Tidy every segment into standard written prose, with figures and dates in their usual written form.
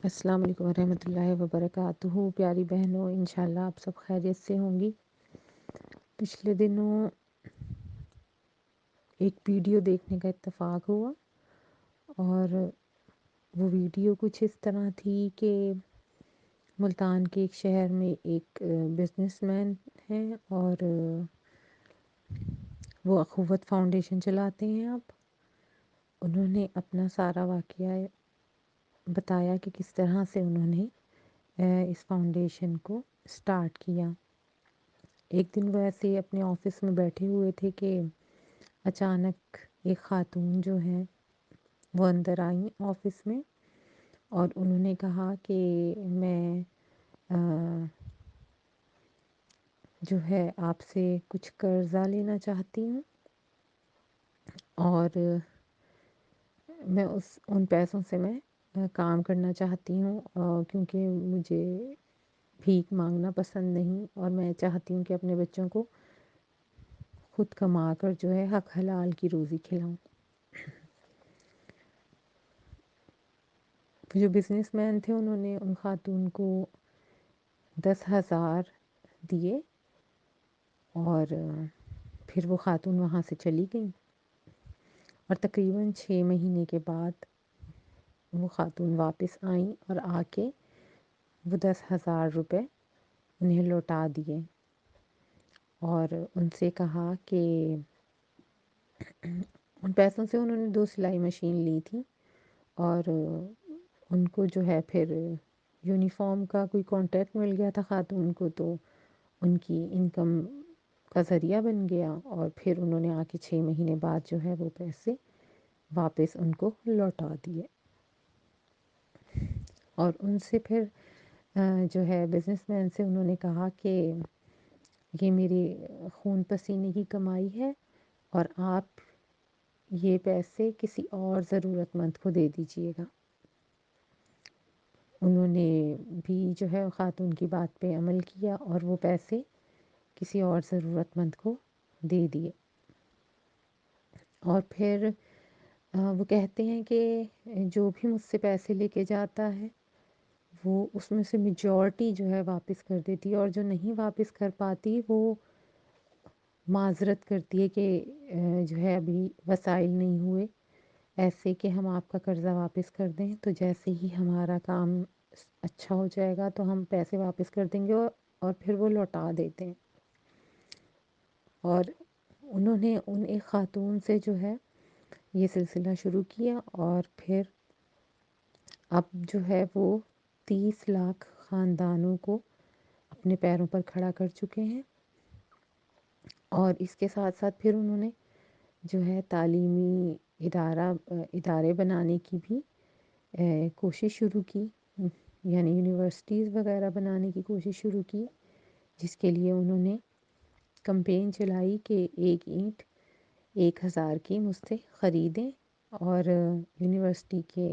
السلام علیکم ورحمۃ اللہ وبرکاتہ، پیاری بہنوں، انشاءاللہ آپ سب خیریت سے ہوں گی۔ پچھلے دنوں ایک ویڈیو دیکھنے کا اتفاق ہوا، اور وہ ویڈیو کچھ اس طرح تھی کہ ملتان کے ایک شہر میں ایک بزنس مین ہیں، اور وہ اخوت فاؤنڈیشن چلاتے ہیں۔ آپ انہوں نے اپنا سارا واقعہ بتایا کہ کس طرح سے انہوں نے اس فاؤنڈیشن کو سٹارٹ کیا۔ ایک دن وہ ایسے ہی اپنے آفس میں بیٹھے ہوئے تھے کہ اچانک ایک خاتون جو ہیں وہ اندر آئیں آفس میں، اور انہوں نے کہا کہ میں جو ہے آپ سے کچھ قرضہ لینا چاہتی ہوں، اور میں ان پیسوں سے میں کام کرنا چاہتی ہوں، کیونکہ مجھے بھیک مانگنا پسند نہیں، اور میں چاہتی ہوں کہ اپنے بچوں کو خود کما کر جو ہے حق حلال کی روزی کھلاؤں۔ جو بزنس مین تھے انہوں نے ان خاتون کو 10,000 دیے، اور پھر وہ خاتون وہاں سے چلی گئیں، اور تقریباً 6 مہینے کے بعد وہ خاتون واپس آئیں اور آ کے وہ 10,000 روپے انہیں لوٹا دیے، اور ان سے کہا کہ ان پیسوں سے انہوں نے 2 سلائی مشین لی تھی، اور ان کو جو ہے پھر یونیفارم کا کوئی کانٹریکٹ مل گیا تھا خاتون کو، تو ان کی انکم کا ذریعہ بن گیا، اور پھر انہوں نے آ کے 6 مہینے بعد جو ہے وہ پیسے واپس ان کو لوٹا دیے، اور ان سے پھر جو ہے بزنس مین سے انہوں نے کہا کہ یہ میری خون پسینے کی کمائی ہے، اور آپ یہ پیسے کسی اور ضرورت مند کو دے دیجیے گا۔ انہوں نے بھی جو ہے خاتون کی بات پہ عمل کیا، اور وہ پیسے کسی اور ضرورت مند کو دے دیے، اور پھر وہ کہتے ہیں کہ جو بھی مجھ سے پیسے لے کے جاتا ہے وہ اس میں سے میجورٹی جو ہے واپس کر دیتی ہے، اور جو نہیں واپس کر پاتی وہ معذرت کرتی ہے کہ جو ہے ابھی وسائل نہیں ہوئے ایسے کہ ہم آپ کا قرضہ واپس کر دیں، تو جیسے ہی ہمارا کام اچھا ہو جائے گا تو ہم پیسے واپس کر دیں گے، اور پھر وہ لوٹا دیتے ہیں۔ اور انہوں نے ان ایک خاتون سے جو ہے یہ سلسلہ شروع کیا، اور پھر اب جو ہے وہ 30 لاکھ خاندانوں کو اپنے پیروں پر کھڑا کر چکے ہیں، اور اس کے ساتھ ساتھ پھر انہوں نے جو ہے تعلیمی ادارے بنانے کی بھی کوشش شروع کی، یعنی یونیورسٹیز وغیرہ بنانے کی کوشش شروع کی، جس کے لیے انہوں نے کمپین چلائی کہ 1 اینٹ 1,000 کی مجھ سے خریدیں، اور یونیورسٹی کے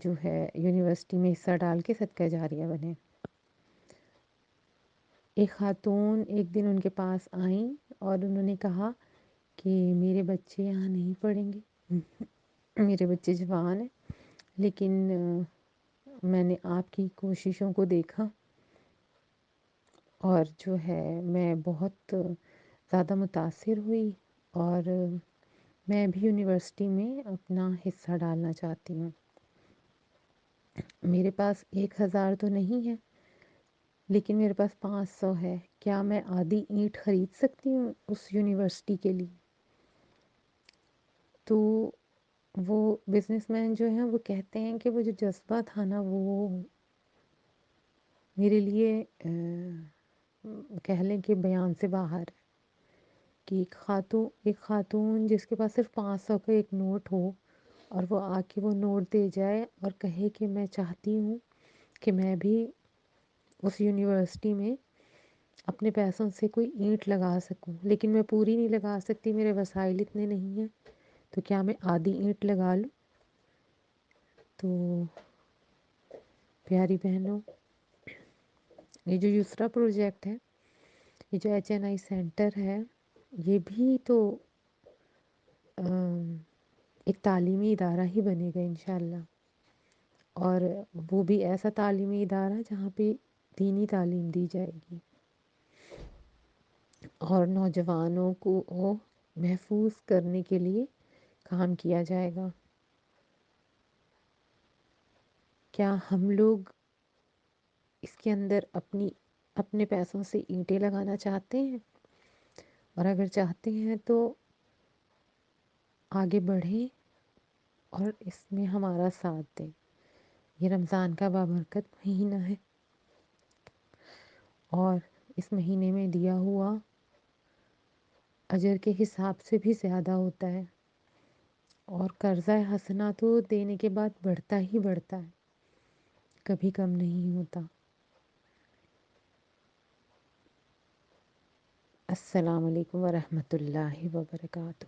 جو ہے یونیورسٹی میں حصہ ڈال کے صدقہ جاریہ بنے۔ ایک خاتون ایک دن ان کے پاس آئیں، اور انہوں نے کہا کہ میرے بچے یہاں نہیں پڑھیں گے، میرے بچے جوان ہیں، لیکن میں نے آپ کی کوششوں کو دیکھا، اور جو ہے میں بہت زیادہ متاثر ہوئی، اور میں بھی یونیورسٹی میں اپنا حصہ ڈالنا چاہتی ہوں۔ میرے پاس 1,000 تو نہیں ہے، لیکن میرے پاس 500 ہے، کیا میں آدھی اینٹ خرید سکتی ہوں اس یونیورسٹی کے لیے؟ تو وہ بزنس مین جو ہیں وہ کہتے ہیں کہ وہ جو جذبہ تھا نا وہ میرے لیے کہہ لیں کہ بیان سے باہر ہے، کہ ایک خاتون جس کے پاس صرف 500 کا ایک نوٹ ہو، اور وہ آ کے وہ نوٹ دے جائے اور کہے کہ میں چاہتی ہوں کہ میں بھی اس یونیورسٹی میں اپنے پیسوں سے کوئی اینٹ لگا سکوں، لیکن میں پوری نہیں لگا سکتی، میرے وسائل اتنے نہیں ہیں، تو کیا میں آدھی اینٹ لگا لوں؟ تو پیاری بہنوں، یہ جو یسرا پروجیکٹ ہے، یہ جو HNI سینٹر ہے، یہ بھی تو ایک تعلیمی ادارہ ہی بنے گا انشاءاللہ، اور وہ بھی ایسا تعلیمی ادارہ جہاں پہ دینی تعلیم دی جائے گی اور نوجوانوں کو محفوظ کرنے کے لیے کام کیا جائے گا۔ کیا ہم لوگ اس کے اندر اپنے پیسوں سے اینٹیں لگانا چاہتے ہیں؟ اور اگر چاہتے ہیں تو آگے بڑھیں اور اس میں ہمارا ساتھ دیں۔ یہ رمضان کا بابرکت مہینہ ہے اور اس مہینے میں دیا ہوا اجر کے حساب سے بھی زیادہ ہوتا ہے، اور قرضہ حسنہ تو دینے کے بعد بڑھتا ہی بڑھتا ہے، کبھی کم نہیں ہوتا۔ السلام علیکم ورحمۃ اللہ وبرکاتہ۔